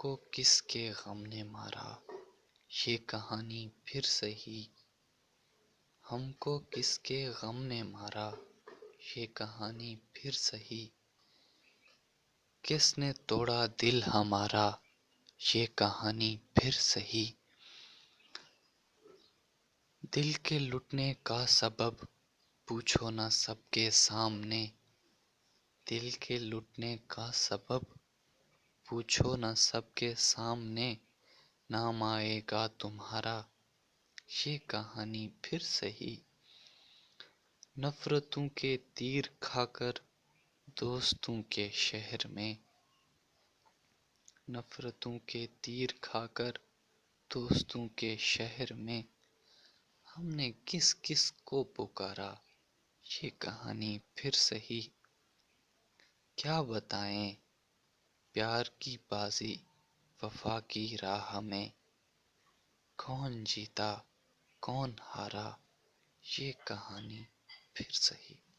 کو کس کے غم نے مارا، یہ کہانی پھر سہی۔ ہم کو کس کے غم نے مارا، یہ کہانی پھر سہی۔ کس نے توڑا دل ہمارا، یہ کہانی پھر سہی۔ دل کے لٹنے کا سبب پوچھو نہ سب کے سامنے، دل کے لٹنے کا سبب پوچھو نہ سب کے سامنے، نام آئے گا تمہارا، یہ کہانی پھر سہی۔ نفرتوں کے تیر کھا کر دوستوں کے شہر میں، نفرتوں کے تیر کھا کر دوستوں کے شہر میں، ہم نے کس کس کو پکارا، یہ کہانی پھر سہی۔ کیا بتائیں پیار کی بازی وفا کی راہ میں، کون جیتا کون ہارا، یہ کہانی پھر سہی۔